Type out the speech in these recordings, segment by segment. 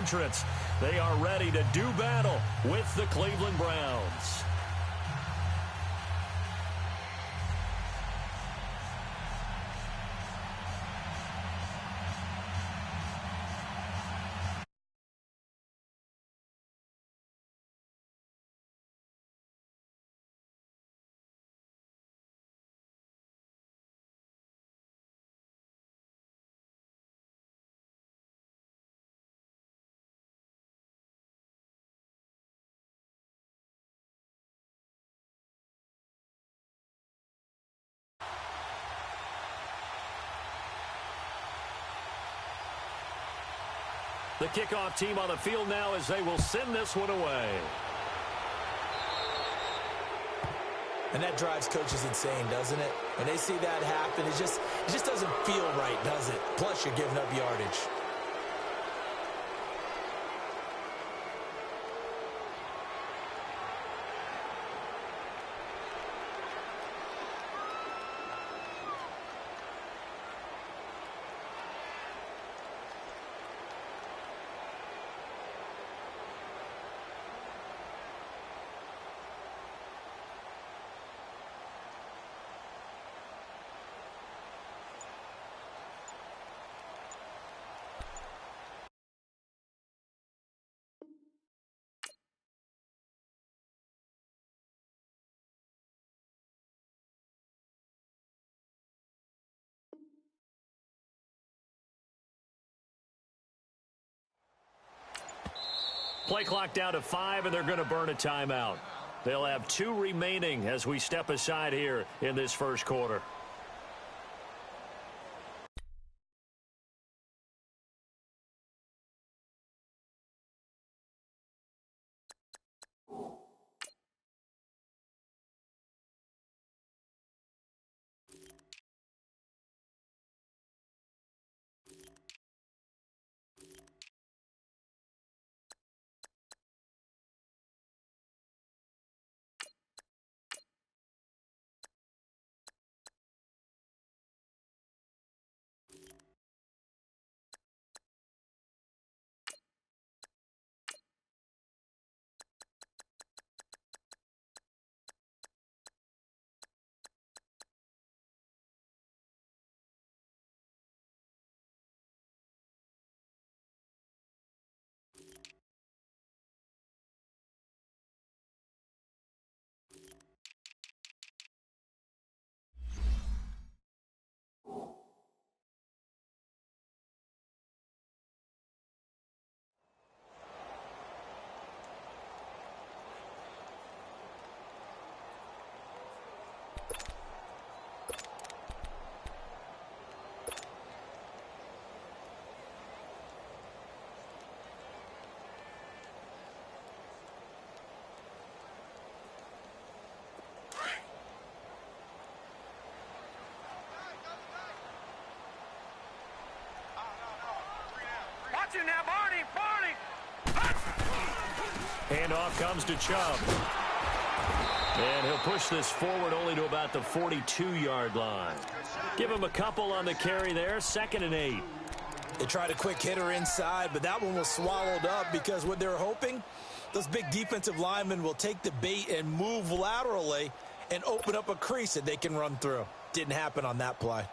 entrants. They are ready to do battle with the Cleveland Browns. The kickoff team on the field now as they will send this one away. And that drives coaches insane, doesn't it? When they see that happen, it just doesn't feel right, does it? Plus, you're giving up yardage. Play clock down to 5, and they're going to burn a timeout. They'll have 2 remaining as we step aside here in this first quarter. Now, Barney. Handoff comes to Chubb. And he'll push this forward only to about the 42-yard line. Give him a couple on the carry there, 2nd and 8. They tried a quick hitter inside, but that one was swallowed up because what they're hoping, those big defensive linemen will take the bait and move laterally and open up a crease that they can run through. Didn't happen on that play.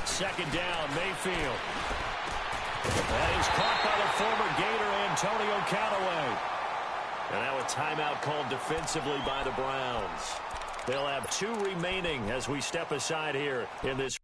Second down, Mayfield. That is caught by the former Gator, Antonio Callaway. And now a timeout called defensively by the Browns. They'll have 2 remaining as we step aside here in this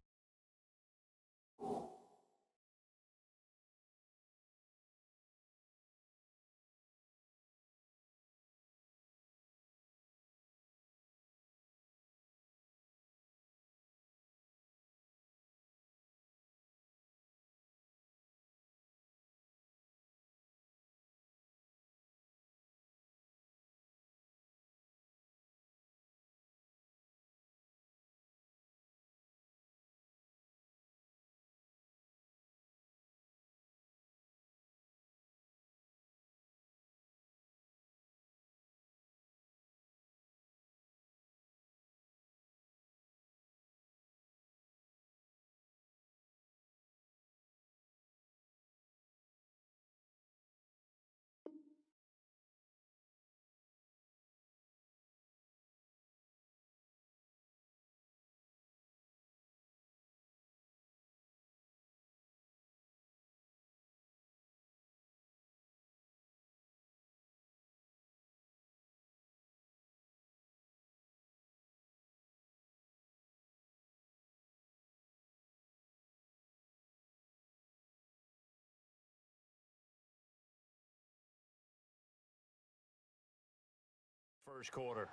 first quarter.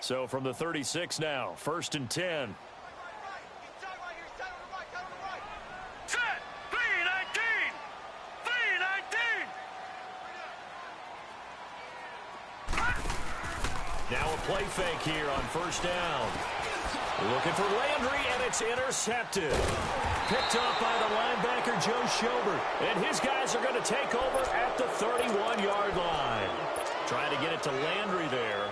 So from the 36 now, 1st and 10. Set! 319! 319! Now a play fake here on 1st down. Looking for Landry, and it's intercepted. Picked up by the linebacker, Joe Schobert. And his guys are going to take over at the 31-yard line. Trying to get it to Landry there.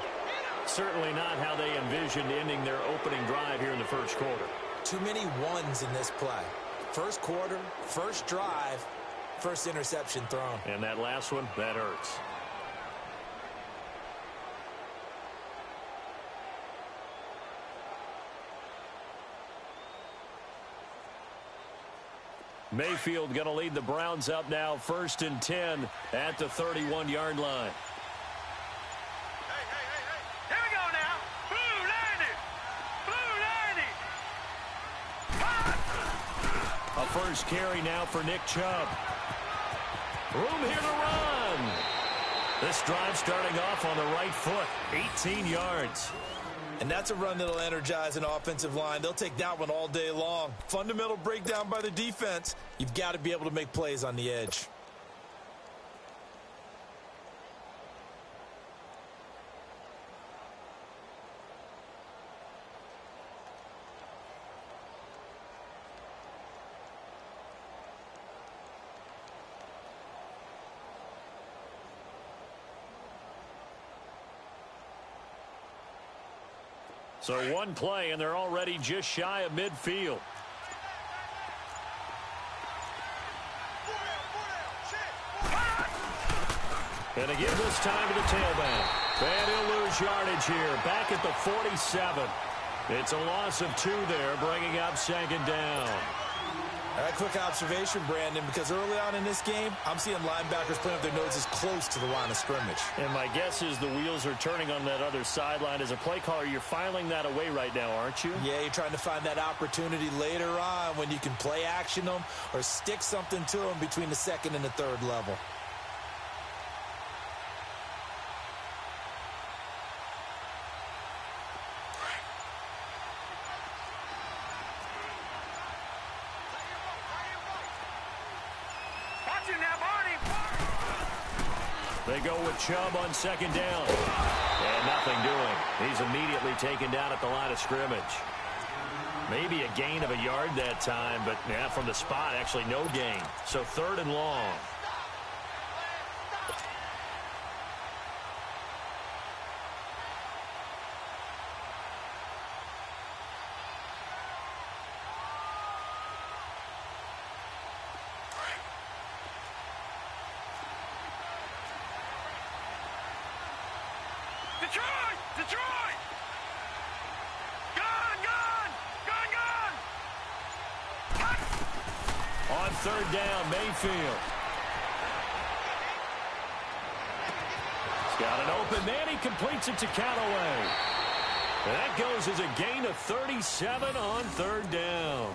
Certainly not how they envisioned ending their opening drive here in the first quarter. Too many ones in this play. First quarter, first drive, first interception thrown. And that last one, that hurts. Mayfield going to lead the Browns up now, 1st and 10 at the 31-yard line. Here we go now. Blue 90. Blue 90. A first carry now for Nick Chubb. Room here to run. This drive starting off on the right foot, 18 yards. And that's a run that'll energize an offensive line. They'll take that one all day long. Fundamental breakdown by the defense. You've got to be able to make plays on the edge. So one play, and they're already just shy of midfield. And again this time to the tailback. And he'll lose yardage here, back at the 47. It's a loss of 2 there, bringing up 2nd down. A quick observation, Brandon, because early on in this game, I'm seeing linebackers playing with their noses close to the line of scrimmage. And my guess is the wheels are turning on that other sideline. As a play caller, you're filing that away right now, aren't you? Yeah, you're trying to find that opportunity later on when you can play action them or stick something to them between the 2nd and the 3rd level. They go with Chubb on 2nd down. And nothing doing. He's immediately taken down at the line of scrimmage. Maybe a gain of a yard that time, but yeah, from the spot, actually no gain. So 3rd and long. Detroit! Detroit! Gone! Gone! Gone! Gone! On 3rd down, Mayfield. He's got an open man. He completes it to Callaway. And that goes as a gain of 37 on 3rd down.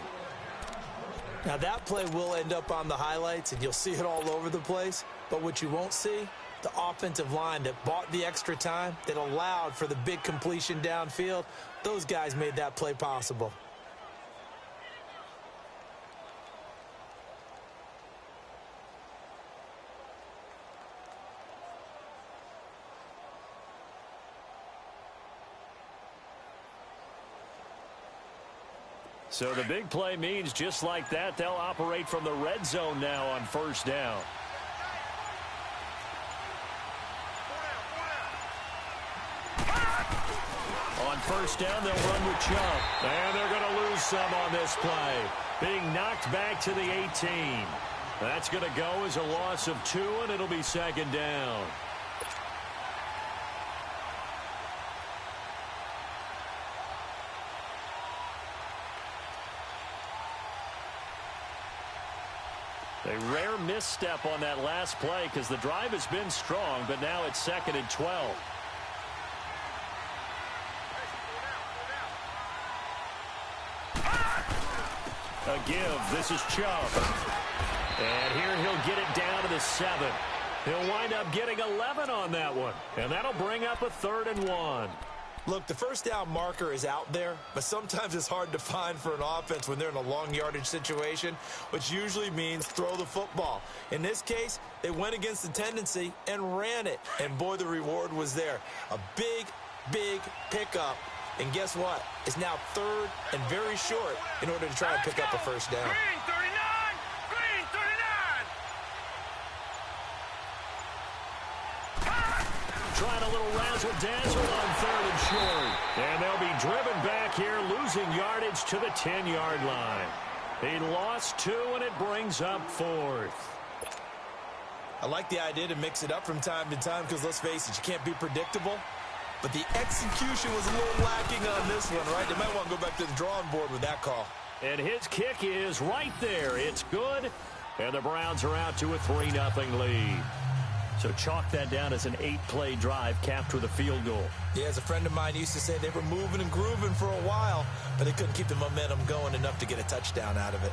Now, that play will end up on the highlights, and you'll see it all over the place. But what you won't see, the offensive line that bought the extra time, that allowed for the big completion downfield, those guys made that play possible. So the big play means just like that, they'll operate from the red zone now on 1st down. On 1st down, they'll run with Chubb. And they're going to lose some on this play. Being knocked back to the 18. That's going to go as a loss of 2, and it'll be 2nd down. A rare misstep on that last play because the drive has been strong, but now it's 2nd and 12. A give. This is Chubb. And here he'll get it down to the 7. He'll wind up getting 11 on that one. And that'll bring up a 3rd and 1. Look, the first down marker is out there, but sometimes it's hard to find for an offense when they're in a long yardage situation, which usually means throw the football. In this case, they went against the tendency and ran it. And, boy, the reward was there. A big, big pickup. And guess what? It's now 3rd and very short in order to try and pick up a first down. Green 39! Green 39! Trying a little razzle-dazzle on 3rd and short. And they'll be driven back here, losing yardage to the 10-yard line. He lost 2, and it brings up 4th. I like the idea to mix it up from time to time because, let's face it, you can't be predictable. But the execution was a little lacking on this one, right? They might want to go back to the drawing board with that call. And his kick is right there. It's good. And the Browns are out to a 3-0 lead. So chalk that down as an 8-play drive capped with a field goal. Yeah, as a friend of mine used to say, they were moving and grooving for a while, but they couldn't keep the momentum going enough to get a touchdown out of it.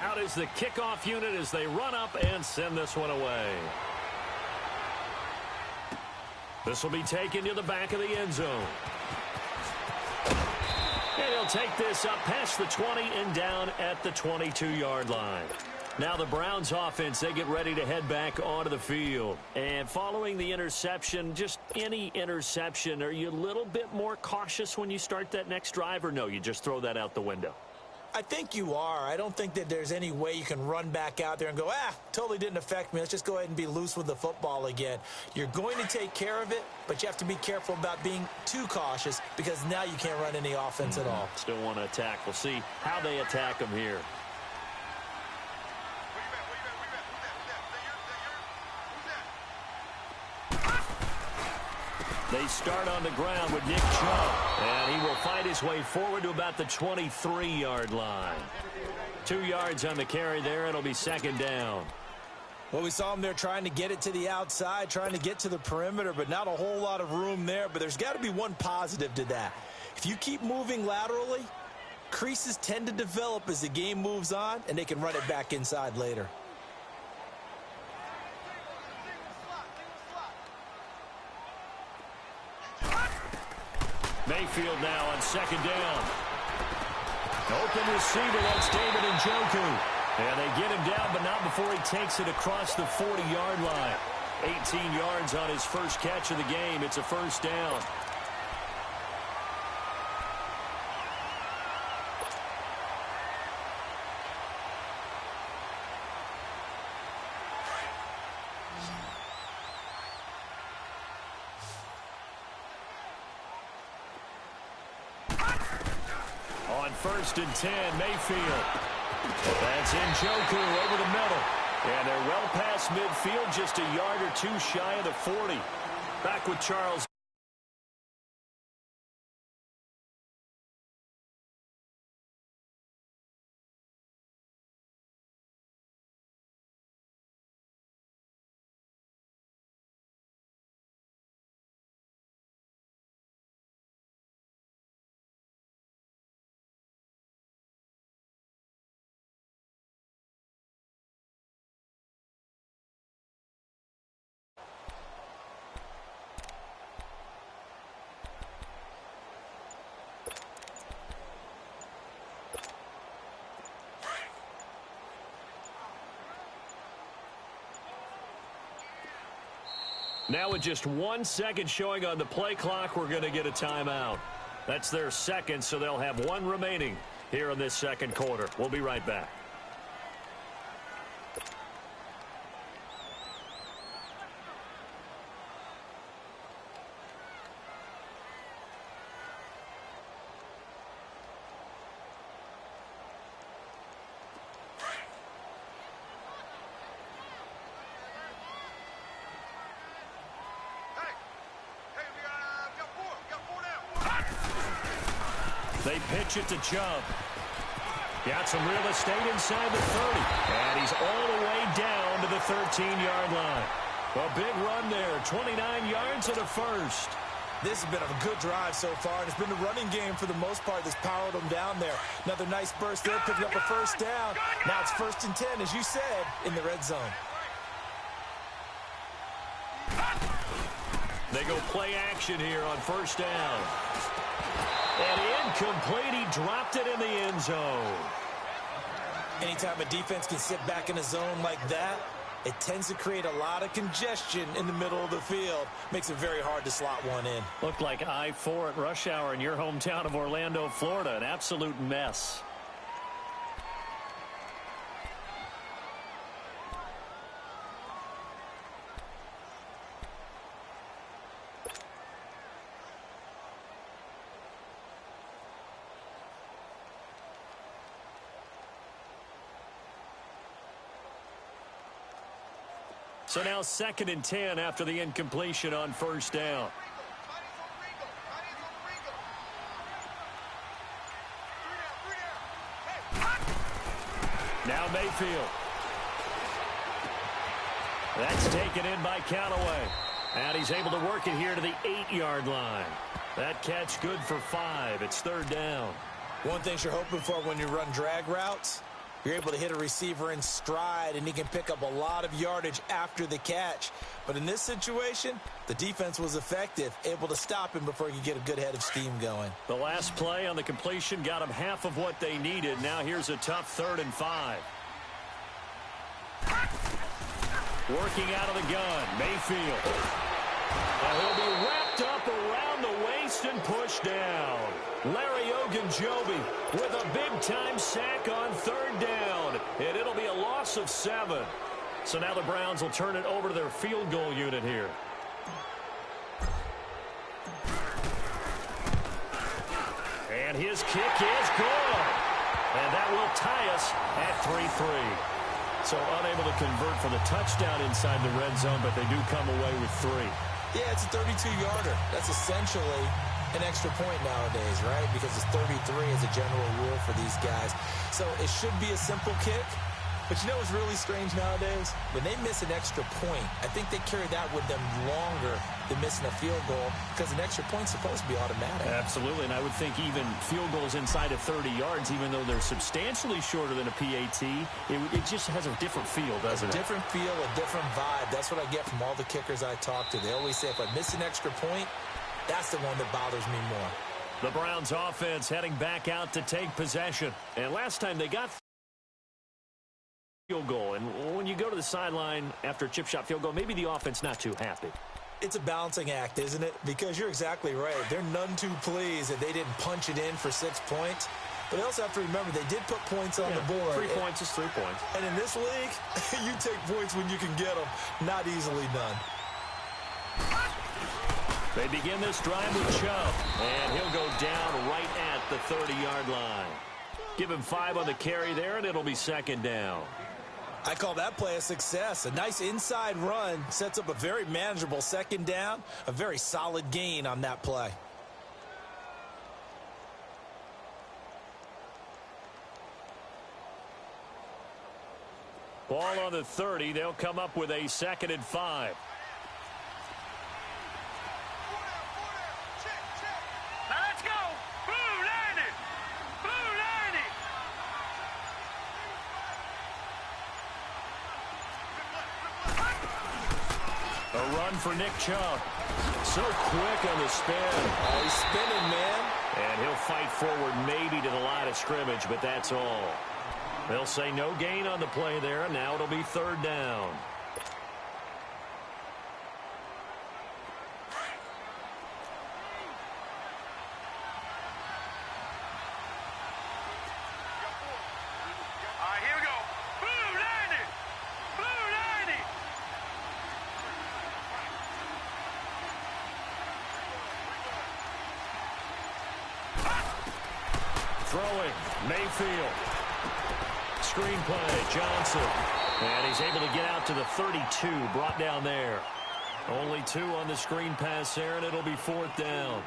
Out is the kickoff unit as they run up and send this one away. This will be taken to the back of the end zone. And he'll take this up past the 20 and down at the 22-yard line. Now the Browns offense, they get ready to head back onto the field. And following the interception, just any interception, are you a little bit more cautious when you start that next drive, or no, you just throw that out the window? I think you are. I don't think that there's any way you can run back out there and go, totally didn't affect me. Let's just go ahead and be loose with the football again. You're going to take care of it, but you have to be careful about being too cautious because now you can't run any offense at all. Still want to attack. We'll see how they attack them here. They start on the ground with Nick Chubb, and he will fight his way forward to about the 23-yard line. 2 yards on the carry there. It'll be 2nd down. Well, we saw him there trying to get it to the outside, trying to get to the perimeter, but not a whole lot of room there. But there's got to be one positive to that. If you keep moving laterally, creases tend to develop as the game moves on, and they can run it back inside later. Mayfield now on 2nd down. Open receiver, that's David Njoku. And they get him down, but not before he takes it across the 40-yard line. 18 yards on his first catch of the game. It's a first down. On 1st and 10, Mayfield. That's Njoku over the middle. And they're well past midfield, just a yard or two shy of the 40. Back with Charles. Now with just 1 second showing on the play clock, we're going to get a timeout. That's their second, so they'll have 1 remaining here in this second quarter. We'll be right back. They pitch it to Chubb. Got some real estate inside the 30. And he's all the way down to the 13-yard line. A big run there, 29 yards and a first. This has been a good drive so far, and it's been the running game for the most part that's powered them down there. Another nice burst there, picking up a first down. Now it's 1st and 10, as you said, in the red zone. They go play action here on 1st down. And incomplete, he dropped it in the end zone. Anytime a defense can sit back in a zone like that, it tends to create a lot of congestion in the middle of the field. Makes it very hard to slot one in. Looked like I-4 at rush hour in your hometown of Orlando, Florida. An absolute mess. So now 2nd and 10 after the incompletion on 1st down. Now Mayfield. That's taken in by Callaway. And he's able to work it here to the 8-yard line. That catch good for 5. It's 3rd down. One thing you're hoping for when you run drag routes, you're able to hit a receiver in stride, and he can pick up a lot of yardage after the catch. But in this situation, the defense was effective, able to stop him before he could get a good head of steam going. The last play on the completion got him half of what they needed. Now here's a tough 3rd and 5. Working out of the gun, Mayfield. And he'll be wrapped up around the waist and pushed down. Larry Ogunjobi with a big-time sack on 3rd down. And it'll be a loss of 7. So now the Browns will turn it over to their field goal unit here. And his kick is good. And that will tie us at 3-3. So unable to convert for the touchdown inside the red zone, but they do come away with 3. Yeah, it's a 32-yarder. That's essentially an extra point nowadays, right? Because it's 33 as a general rule for these guys. So it should be a simple kick. But you know what's really strange nowadays? When they miss an extra point, I think they carry that with them longer than missing a field goal because an extra point's supposed to be automatic. Absolutely, and I would think even field goals inside of 30 yards, even though they're substantially shorter than a PAT, it just has a different feel, doesn't it? A different feel, a different vibe. That's what I get from all the kickers I talk to. They always say if I miss an extra point, that's the one that bothers me more. The Browns offense heading back out to take possession. And last time they got field goal. And when you go to the sideline after a chip shot field goal, maybe the offense not too happy. It's a balancing act, isn't it? Because you're exactly right. They're none too pleased that they didn't punch it in for 6 points. But they also have to remember they did put points on the board. 3 points is 3 points. And in this league, you take points when you can get them. Not easily done. They begin this drive with Chubb. And he'll go down right at the 30-yard line. Give him 5 on the carry there, and it'll be 2nd down. I call that play a success. A nice inside run sets up a very manageable 2nd down. A very solid gain on that play. Ball on the 30. They'll come up with a 2nd and 5. Now let's go. Blue landed. Blue landed. A run for Nick Chubb. So quick on the spin. Oh, he's spinning, man. And he'll fight forward maybe to the line of scrimmage, but that's all. They'll say no gain on the play there, and now it'll be 3rd down. All right, here we go. Blue landed. Blue landed. Throwing, Mayfield. Screen play, Johnson. And he's able to get out to the 32, brought down there. Only 2 on the screen pass there, and it'll be 4th down.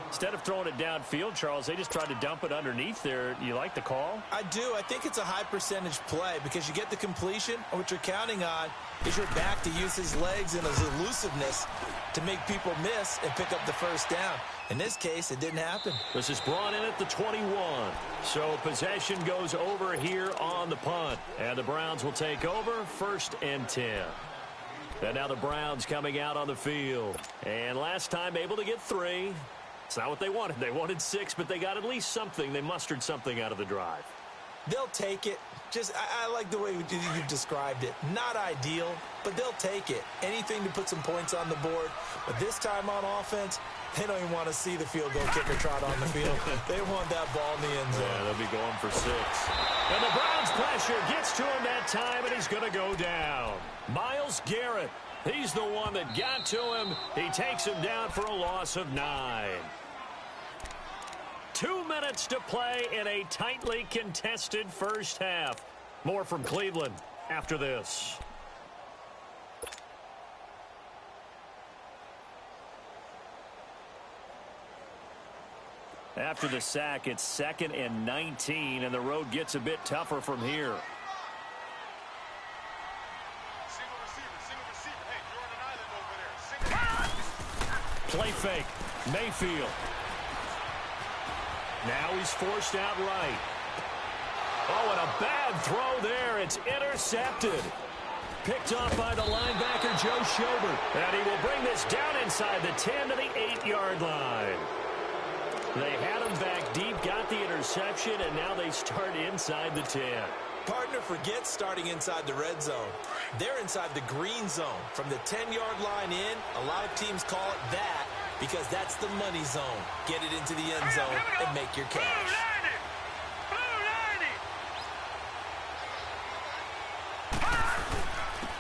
Instead of throwing it downfield, Charles, they just tried to dump it underneath there. You like the call? I do. I think it's a high percentage play because you get the completion, and what you're counting on is your back to use his legs and his elusiveness to make people miss and pick up the first down. In this case, it didn't happen. This is brought in at the 21. So possession goes over here on the punt. And the Browns will take over 1st and 10. And now the Browns coming out on the field. And last time able to get 3. It's not what they wanted. They wanted 6, but they got at least something. They mustered something out of the drive. They'll take it. I like the way you've described it. Not ideal, but they'll take it. Anything to put some points on the board. But this time on offense, they don't even want to see the field goal kicker trot on the field. They want that ball in the end zone. Yeah, they'll be going for 6. And the Browns' pressure gets to him that time, and he's going to go down. Myles Garrett, he's the one that got to him. He takes him down for a loss of 9. 2 minutes to play in a tightly contested first half. More from Cleveland after this. After the sack, it's 2nd and 19, and the road gets a bit tougher from here. Single receiver. Hey, you're on an island over there. Play fake. Mayfield. Now he's forced out right. Oh, and a bad throw there. It's intercepted. Picked off by the linebacker, Joe Schobert. And he will bring this down inside the 10 to the 8-yard line. They had him back deep, got the interception, and now they start inside the 10. Partner forgets starting inside the red zone. They're inside the green zone. From the 10-yard line in, a lot of teams call it that because that's the money zone. Get it into the end zone and make your cash.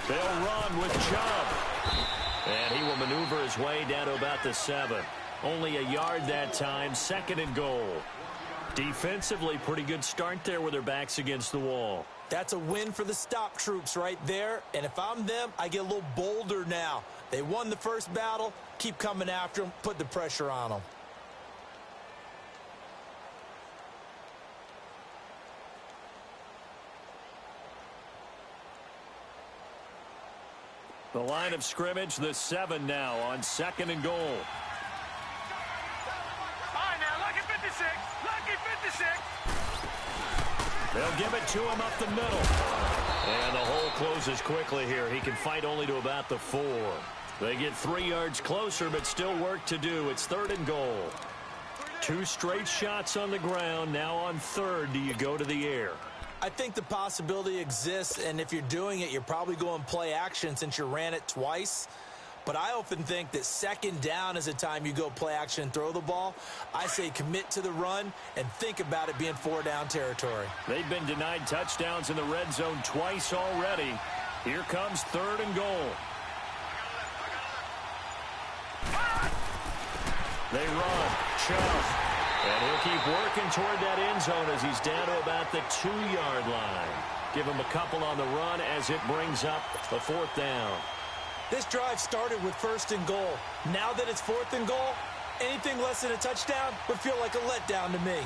They'll run with Chubb. And he will maneuver his way down to about the 7. Only a yard that time, 2nd and goal. Defensively, pretty good start there with their backs against the wall. That's a win for the stop troops right there. And if I'm them, I get a little bolder now. They won the first battle. Keep coming after them. Put the pressure on them. The line of scrimmage, the 7 now on 2nd and goal. All right, now, lucky 56. Lucky 56. They'll give it to him up the middle. And the hole closes quickly here. He can fight only to about the 4. They get 3 yards closer, but still work to do. It's 3rd and goal. 2 straight shots on the ground. Now on 3rd, do you go to the air? I think the possibility exists, and if you're doing it, you're probably going play action since you ran it twice. But I often think that 2nd down is a time you go play action and throw the ball. I say commit to the run and think about it being 4-down territory. They've been denied touchdowns in the red zone twice already. Here comes 3rd and goal. They run. Chubb. And he'll keep working toward that end zone as he's down to about the 2-yard line. Give him a couple on the run as it brings up a 4th down. This drive started with 1st and goal. Now that it's 4th and goal, anything less than a touchdown would feel like a letdown to me.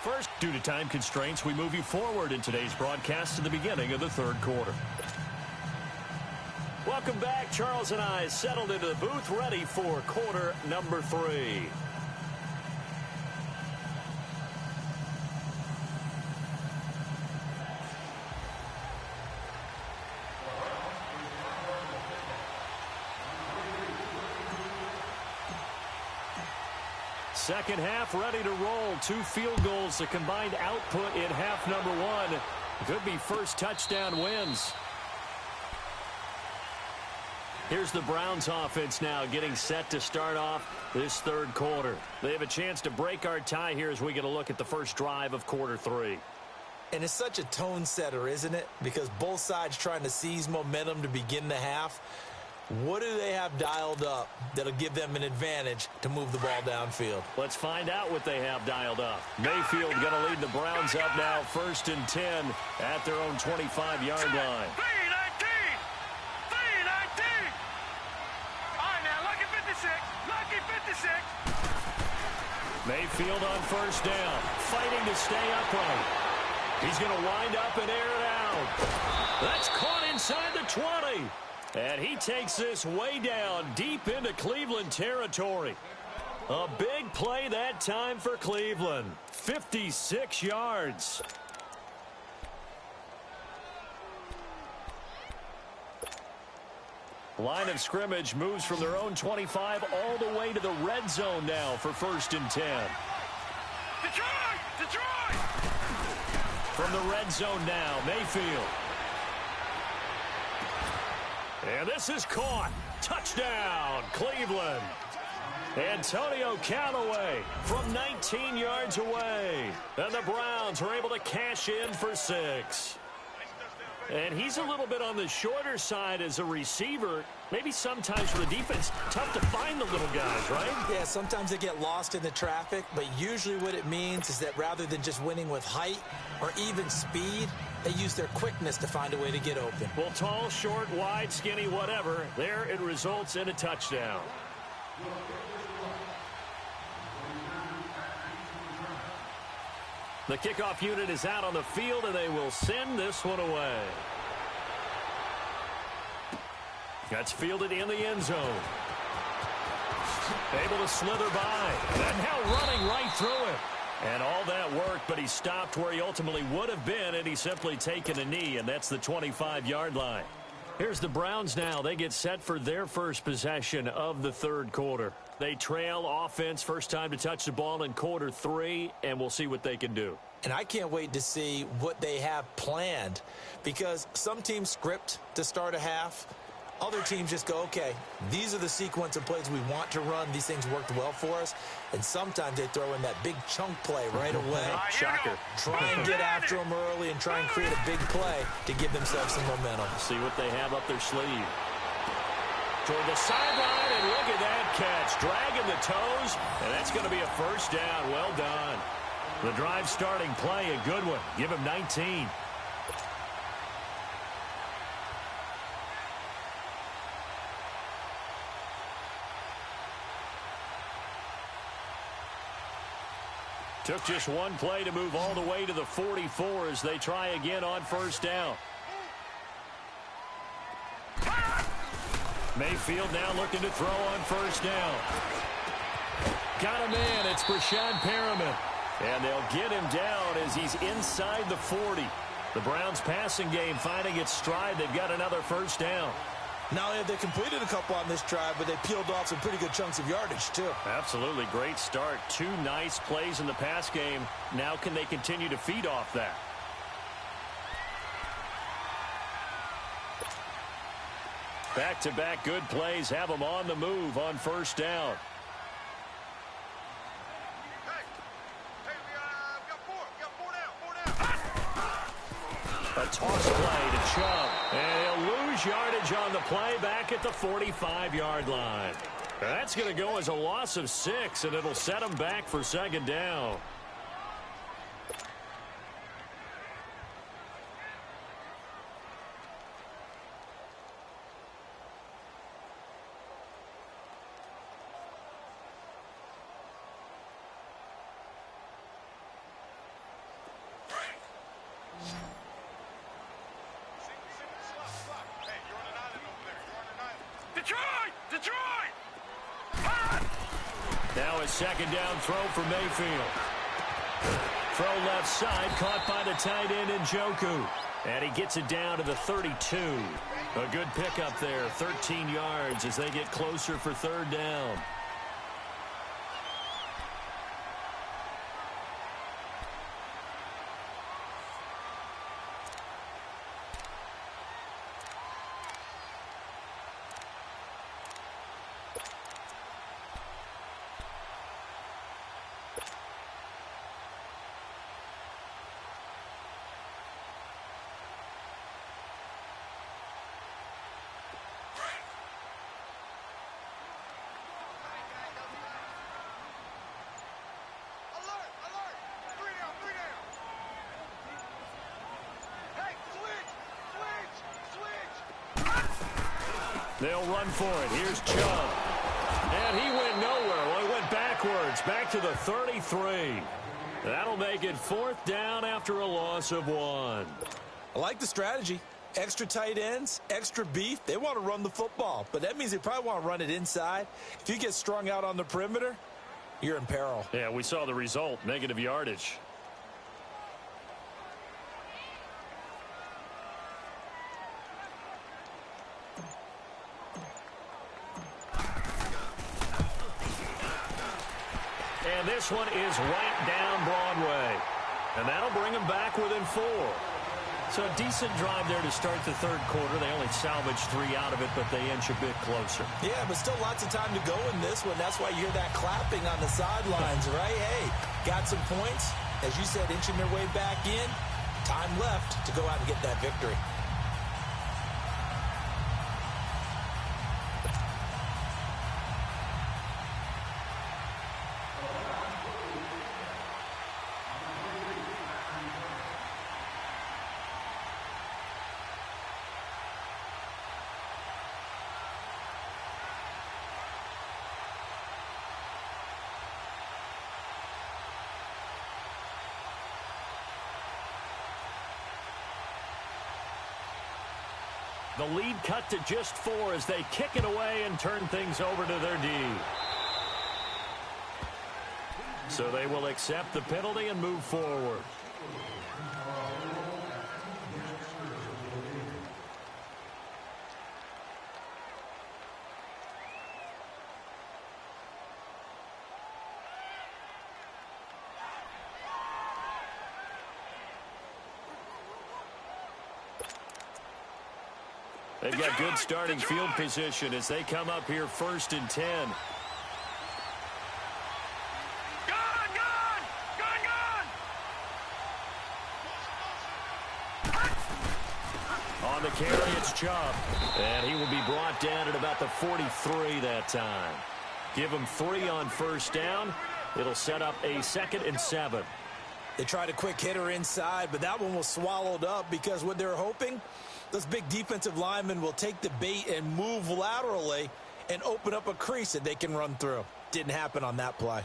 First, due to time constraints, we move you forward in today's broadcast to the beginning of the 3rd quarter. Welcome back. Charles and I settled into the booth, ready for quarter number 3. Second half ready to roll. 2 field goals, the combined output in half number 1. Could be first touchdown wins. Here's the Browns offense now getting set to start off this 3rd quarter. They have a chance to break our tie here as we get a look at the first drive of quarter 3. And it's such a tone setter, isn't it? Because both sides trying to seize momentum to begin the half. What do they have dialed up that'll give them an advantage to move the ball downfield? Let's find out what they have dialed up. Mayfield going to lead the Browns up now, 1st and 10 at their own 25-yard line. 3-19! 3-19! All right, now, lucky 56. Lucky 56. Mayfield on 1st down, fighting to stay upright. He's going to wind up and air it out. That's caught inside the 20. And he takes this way down, deep into Cleveland territory. A big play that time for Cleveland. 56 yards. Line of scrimmage moves from their own 25 all the way to the red zone now for 1st and 10. Detroit! Detroit! From the red zone now, Mayfield. And this is caught. Touchdown, Cleveland. Antonio Callaway from 19 yards away. And the Browns are able to cash in for 6. And he's a little bit on the shorter side as a receiver. Maybe sometimes for the defense, tough to find the little guys, right? Yeah, sometimes they get lost in the traffic, but usually what it means is that rather than just winning with height or even speed, they use their quickness to find a way to get open. Well, tall, short, wide, skinny, whatever, there it results in a touchdown. The kickoff unit is out on the field, and they will send this one away. That's fielded in the end zone. Able to slither by. And now running right through it. And all that work, but he stopped where he ultimately would have been, and he's simply taken a knee, and that's the 25-yard line. Here's the Browns now. They get set for their first possession of the third quarter. They trail offense, first time to touch the ball in quarter 3, and we'll see what they can do. And I can't wait to see what they have planned, because some teams script to start a half. Other teams just go, okay, these are the sequence of plays we want to run. These things worked well for us. And sometimes they throw in that big chunk play right away. Shocker. Try and get after them early and try and create a big play to give themselves some momentum. See what they have up their sleeve. Toward the sideline, and look at that catch. Dragging the toes, and that's going to be a first down. Well done. The drive starting play, a good one. Give him 19. Took just one play to move all the way to the 44 as they try again on first down. Mayfield now looking to throw on first down. Got him in. It's Brashad Perriman. And they'll get him down as he's inside the 40. The Browns passing game finding its stride. They've got another first down. Not only have they completed a couple on this drive, but they peeled off some pretty good chunks of yardage, too. Absolutely. Great start. 2 nice plays in the pass game. Now can they continue to feed off that? Back-to-back good plays have them on the move on first down. A toss play to Chubb. And he'll lose yardage on the play back at the 45-yard line. That's going to go as a loss of 6, and it'll set him back for second down. Now a second down throw for Mayfield. Throw left side, caught by the tight end Njoku. And he gets it down to the 32. A good pickup there, 13 yards as they get closer for third down. They'll run for it. Here's Chubb. And he went nowhere. Well, he went backwards, back to the 33. That'll make it 4th down after a loss of 1. I like the strategy. Extra tight ends, extra beef. They want to run the football, but that means they probably want to run it inside. If you get strung out on the perimeter, you're in peril. Yeah, we saw the result, negative yardage. And this one is right down Broadway. And that'll bring them back within 4. So a decent drive there to start the 3rd quarter. They only salvaged 3 out of it, but they inch a bit closer. Yeah, but still lots of time to go in this one. That's why you hear that clapping on the sidelines, right? Hey, got some points. As you said, inching their way back in. Time left to go out and get that victory. The lead cut to just 4 as they kick it away and turn things over to their D. So they will accept the penalty and move forward. They've got good starting field position as they come up here 1st and 10. On the carry, it's Chubb. And he will be brought down at about the 43 that time. Give him 3 on 1st down. It'll set up a 2nd and 7. They tried a quick hitter inside, but that one was swallowed up because what they're hoping, those big defensive linemen will take the bait and move laterally and open up a crease that they can run through. Didn't happen on that play.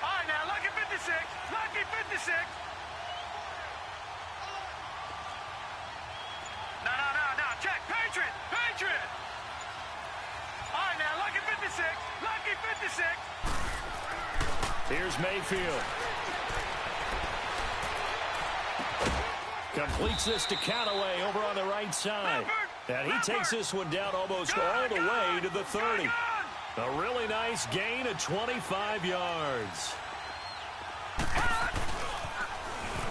All right, now, lucky 56. Lucky 56. No. Check. Patriot. Patriot. All right, now, lucky 56. Lucky 56. Here's Mayfield. Completes this to Callaway over on the right side. And he takes this one down almost all the way to the 30. A really nice gain of 25 yards.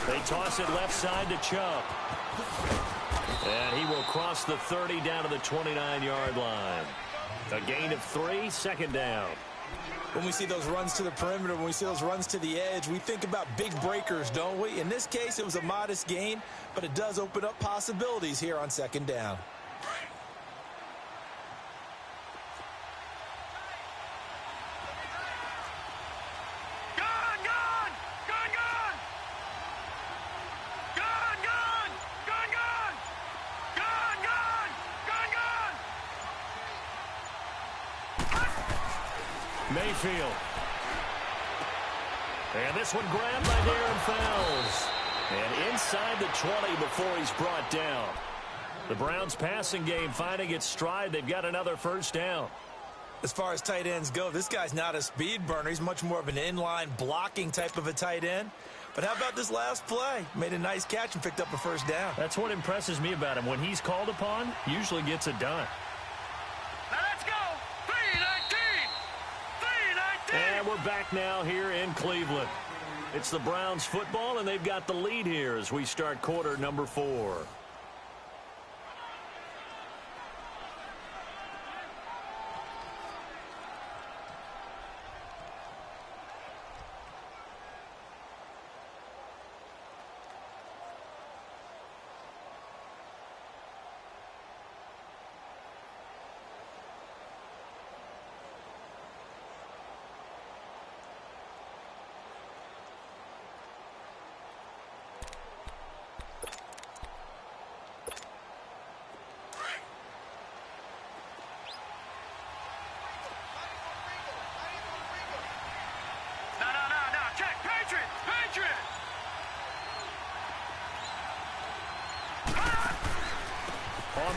They toss it left side to Chubb. And he will cross the 30 down to the 29-yard line. A gain of 3, 2nd down. When we see those runs to the perimeter, when we see those runs to the edge, we think about big breakers, don't we? In this case, it was a modest gain, but it does open up possibilities here on 2nd down. Mayfield. And this one grabbed by Darren Fells. And inside the 20 before he's brought down. The Browns passing game finding its stride. They've got another 1st down. As far as tight ends go, this guy's not a speed burner. He's much more of an inline blocking type of a tight end. But how about this last play? Made a nice catch and picked up a 1st down. That's what impresses me about him. When he's called upon, usually gets it done. And we're back now here in Cleveland. It's the Browns football, and they've got the lead here as we start quarter number 4.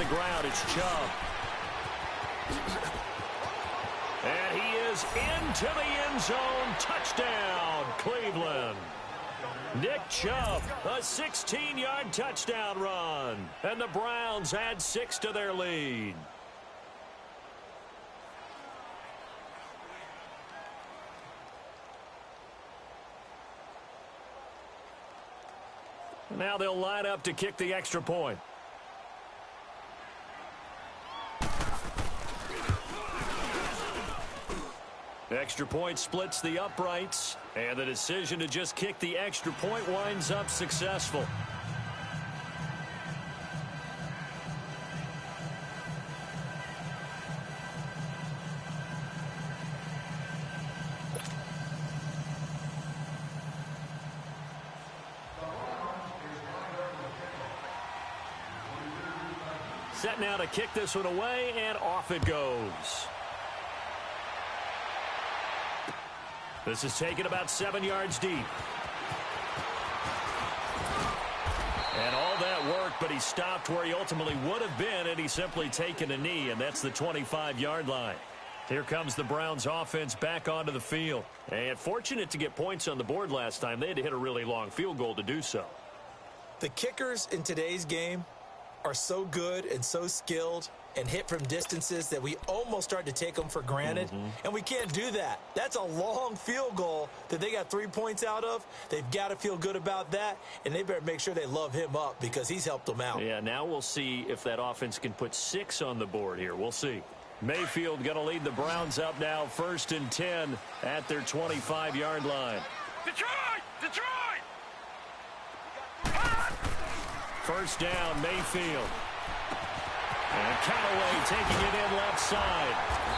the ground. It's Chubb. And he is into the end zone. Touchdown, Cleveland. Nick Chubb, a 16-yard touchdown run. And the Browns add 6 to their lead. Now they'll line up to kick the extra point. Extra point splits the uprights, and the decision to just kick the extra point winds up successful. Set now to kick this one away, and off it goes. This is taken about 7 yards deep. And all that work, but he stopped where he ultimately would have been, and he's simply taken a knee, and that's the 25-yard line. Here comes the Browns offense back onto the field. And fortunate to get points on the board last time. They had to hit a really long field goal to do so. The kickers in today's game are so good and so skilled and hit from distances that we almost start to take them for granted. And we can't do that. That's a long field goal that they got 3 points out of. They've got to feel good about that, and they better make sure they love him up because he's helped them out. Yeah, now we'll see if that offense can put 6 on the board here. We'll see. Mayfield going to lead the Browns up now, 1st and 10 at their 25-yard line. Detroit! Detroit! First down, Mayfield. And Callaway taking it in left side.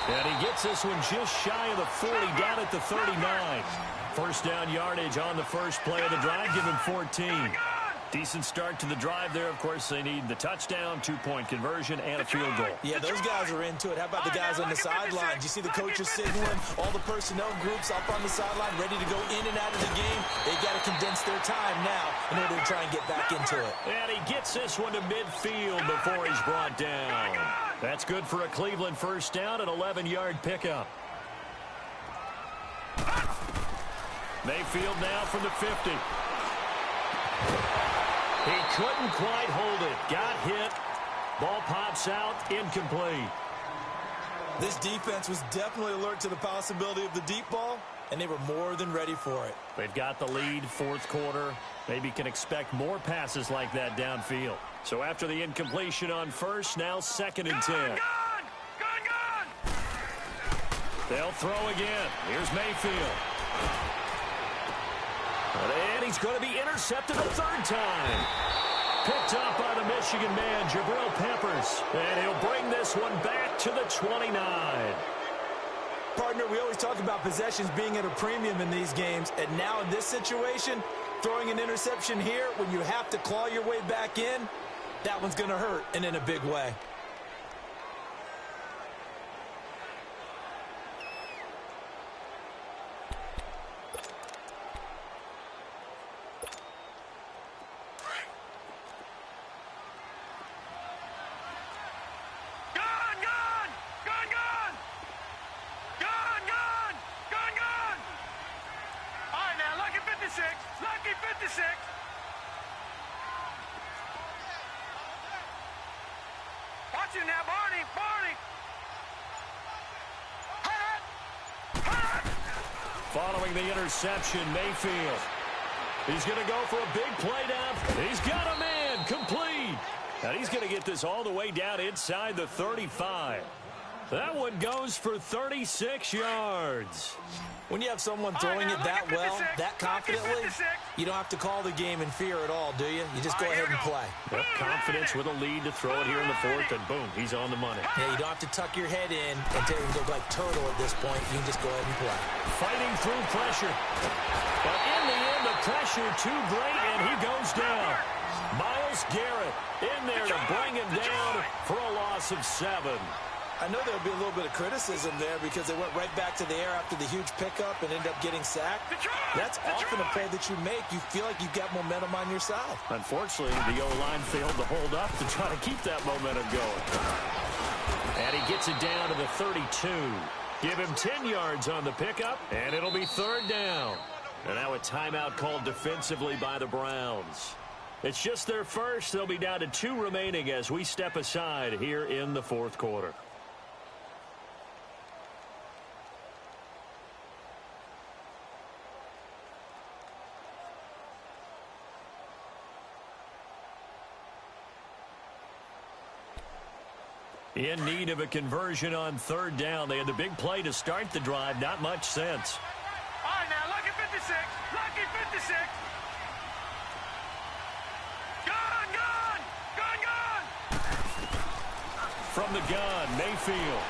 And he gets this one just shy of the 40, down at the 39. First down yardage on the first play of the drive, give him 14. Decent start to the drive there. Of course, they need the touchdown, 2-point conversion, and a field goal. Yeah, those guys are into it. How about the guys on the sidelines? You see the coaches signaling, all the personnel groups up on the sideline ready to go in and out of the game. They've got to condense their time now in order to try and get back into it. And he gets this one to midfield before he's brought down. That's good for a Cleveland first down, an 11-yard pickup. Mayfield now from the 50. He couldn't quite hold it. Got hit. Ball pops out. Incomplete. This defense was definitely alert to the possibility of the deep ball, and they were more than ready for it. They've got the lead, fourth quarter. Maybe can expect more passes like that downfield. So after the incompletion on first, now 2nd and 10. Gone! They'll throw again. Here's Mayfield. And he's going to be intercepted a 3rd time. Picked up by the Michigan man, Jabril Peppers. And he'll bring this one back to the 29. Partner, we always talk about possessions being at a premium in these games. And now in this situation, throwing an interception here when you have to claw your way back in, that one's going to hurt, and in a big way. Lucky 56. Watch him now, Barney. Following the interception, Mayfield. He's going to go for a big play down. He's got a man, complete. And he's going to get this all the way down inside the 35. That one goes for 36 yards. When you have someone throwing it that well, that confidently, you don't have to call the game in fear at all, do you? You just go ahead and play. Yep, confidence with a lead to throw it here in the 4th, and boom, he's on the money. Yeah, you don't have to tuck your head in and take him like turtle at this point. You can just go ahead and play. Fighting through pressure. But in the end, the pressure too great, and he goes down. Myles Garrett in there to bring him down for a loss of 7. I know there'll be a little bit of criticism there because they went right back to the air after the huge pickup and ended up getting sacked. That's often a play that you make. You feel like you've got momentum on your side. Unfortunately, the O-line failed to hold up to try to keep that momentum going. And he gets it down to the 32. Give him 10 yards on the pickup, and it'll be third down. And now a timeout called defensively by the Browns. It's just their first. They'll be down to 2 remaining as we step aside here in the fourth quarter. In need of a conversion on third down. They had the big play to start the drive. Not much sense. All right, now, lucky 56. Lucky 56. Gun. From the gun, Mayfield.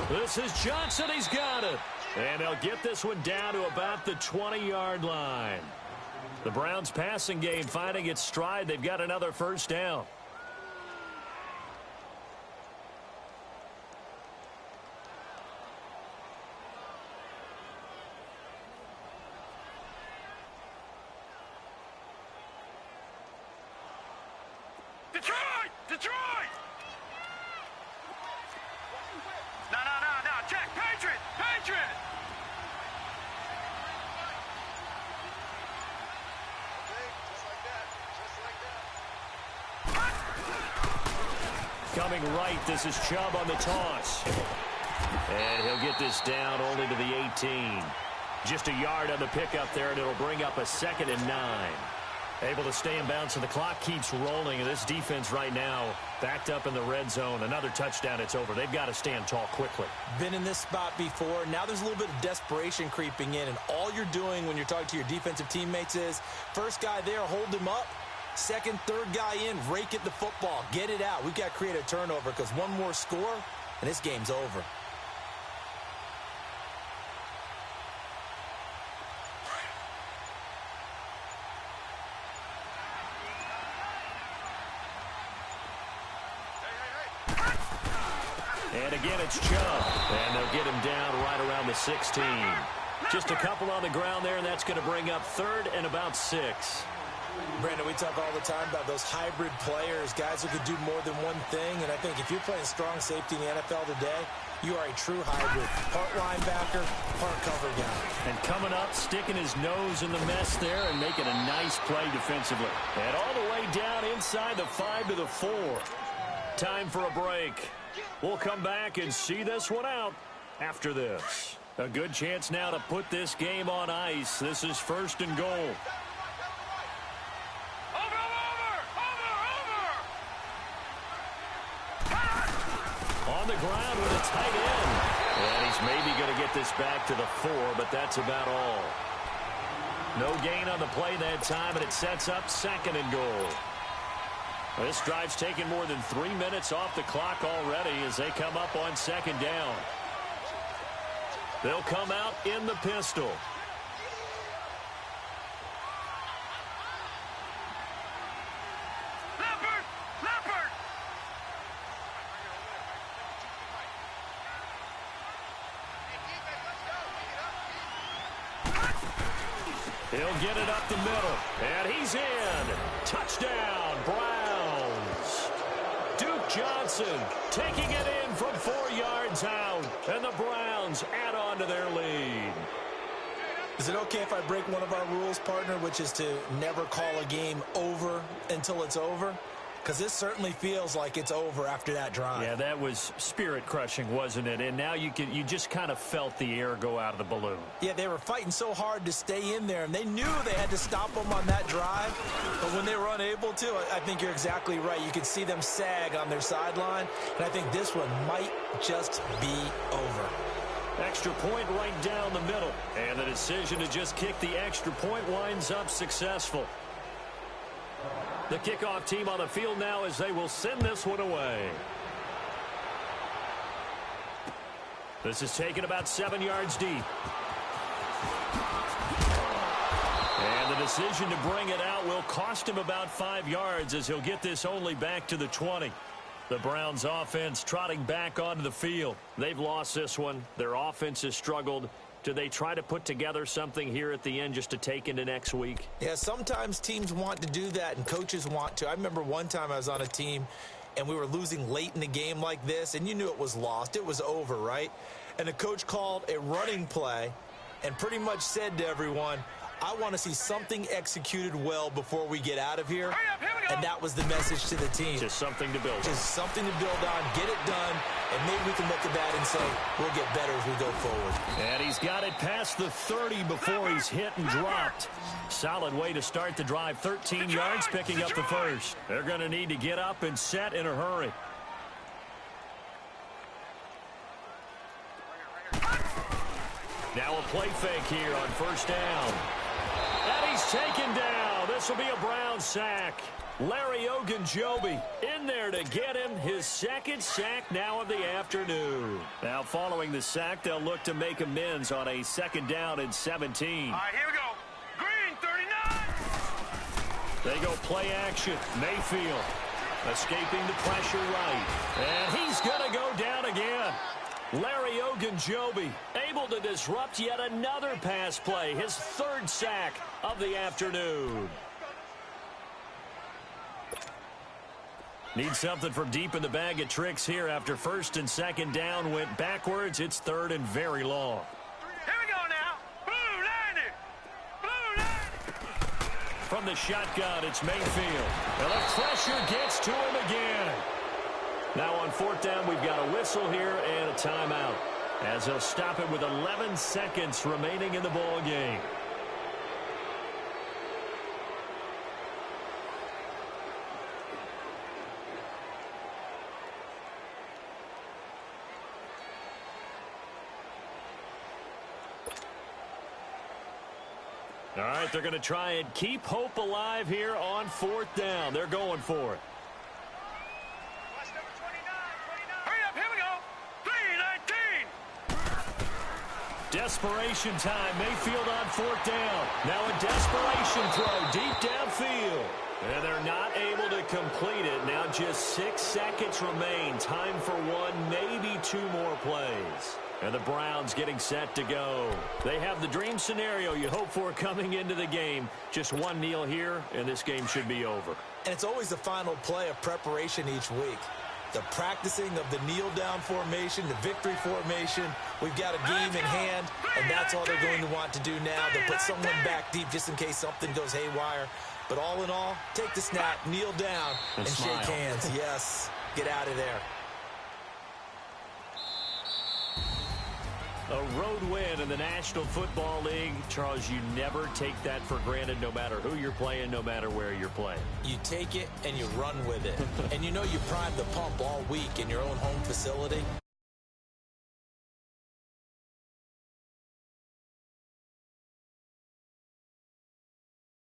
This is Johnson. He's got it. And they'll get this one down to about the 20-yard line. The Browns passing game finding its stride. They've got another first down. Detroit! No, check, Patriot! Coming right, this is Chubb on the toss. And he'll get this down only to the 18. Just a yard on the pickup there, and it'll bring up a 2nd and 9. Able to stay in bounds, and the clock keeps rolling. And this defense right now backed up in the red zone. Another touchdown, it's over. They've got to stand tall quickly. Been in this spot before. Now there's a little bit of desperation creeping in, and all you're doing when you're talking to your defensive teammates is first guy there, hold him up. Second, third guy in, rake at the football. Get it out. We've got to create a turnover because one more score, and this game's over. And again, it's Chubb. And they'll get him down right around the 16. Just a couple on the ground there, and that's going to bring up third and about 6. Brandon, we talk all the time about those hybrid players, guys who could do more than one thing. And I think if you're playing strong safety in the NFL today, you are a true hybrid. Part linebacker, part cover guy. And coming up, sticking his nose in the mess there and making a nice play defensively. And all the way down inside the 5 to the 4. Time for a break. We'll come back and see this one out after this. A good chance now to put this game on ice. This is 1st and goal. On the ground with a tight end. And he's maybe going to get this back to the 4, but that's about all. No gain on the play that time, and it sets up 2nd and goal. This drive's taken more than 3 minutes off the clock already as they come up on 2nd down. They'll come out in the pistol. He'll get it up the middle, and he's in. Touchdown, Browns. Duke Johnson taking it in from 4 yards out, and the Browns add on to their lead. Is it okay if I break one of our rules, partner, which is to never call a game over until it's over? Because this certainly feels like it's over after that drive. Yeah, that was spirit-crushing, wasn't it? And now you just kind of felt the air go out of the balloon. Yeah, they were fighting so hard to stay in there, and they knew they had to stop them on that drive. But when they were unable to, I think you're exactly right. You could see them sag on their sideline, and I think this one might just be over. Extra point right down the middle. And the decision to just kick the extra point winds up successful. The kickoff team on the field now as they will send this one away. This is taken about 7 yards deep. And the decision to bring it out will cost him about 5 yards as he'll get this only back to the 20. The Browns offense trotting back onto the field. They've lost this one. Their offense has struggled. Do they try to put together something here at the end just to take into next week? Yeah, sometimes teams want to do that and coaches want to. I remember one time I was on a team and we were losing late in the game like this, and you knew it was lost. It was over, right? And the coach called a running play and pretty much said to everyone, I want to see something executed well before we get out of here. Hurry up, here we go. And that was the message to the team. Just something to build on. Just something to build on, get it done, and maybe we can look at that and say we'll get better as we go forward. And he's got it past the 30 before he's hit and dropped. Solid way to start the drive. 13 yards, picking up the first. They're going to need to get up and set in a hurry. Now a play fake here on first down. And he's taken down. This will be a Browns sack. Larry Ogunjobi in there to get him his second sack now of the afternoon. Now following the sack, they'll look to make amends on a second down and 17. All right, here we go. Green, 39. They go play action. Mayfield escaping the pressure right. And he's going to go down again. Larry Ogunjobi able to disrupt yet another pass play. His third sack of the afternoon. Need something from deep in the bag of tricks here after first and second down went backwards. It's third and very long. Here we go now. Blue 90. Blue 90. From the shotgun, it's Mayfield. And the pressure gets to him again. Now on fourth down, we've got a whistle here and a timeout, as they'll stop it with 11 seconds remaining in the ball game. All right, they're going to try and keep hope alive here on fourth down. They're going for it. Watch number 29. Hurry up, here we go. 3-19. Desperation time. Mayfield on fourth down. Now a desperation throw deep downfield. And they're not able to complete it. Now just 6 seconds remain. Time for one, maybe two more plays. And the Browns getting set to go. They have the dream scenario you hope for coming into the game. Just one kneel here, and this game should be over. And it's always the final play of preparation each week. The practicing of the kneel-down formation, the victory formation. We've got a game in hand, and that's all they're going to want to do now. They'll put someone back deep just in case something goes haywire. But all in all, take the snap, kneel down, and shake hands. Yes, get out of there. A road win in the National Football League. Charles, you never take that for granted no matter who you're playing, no matter where you're playing. You take it and you run with it. And you know you primed the pump all week in your own home facility.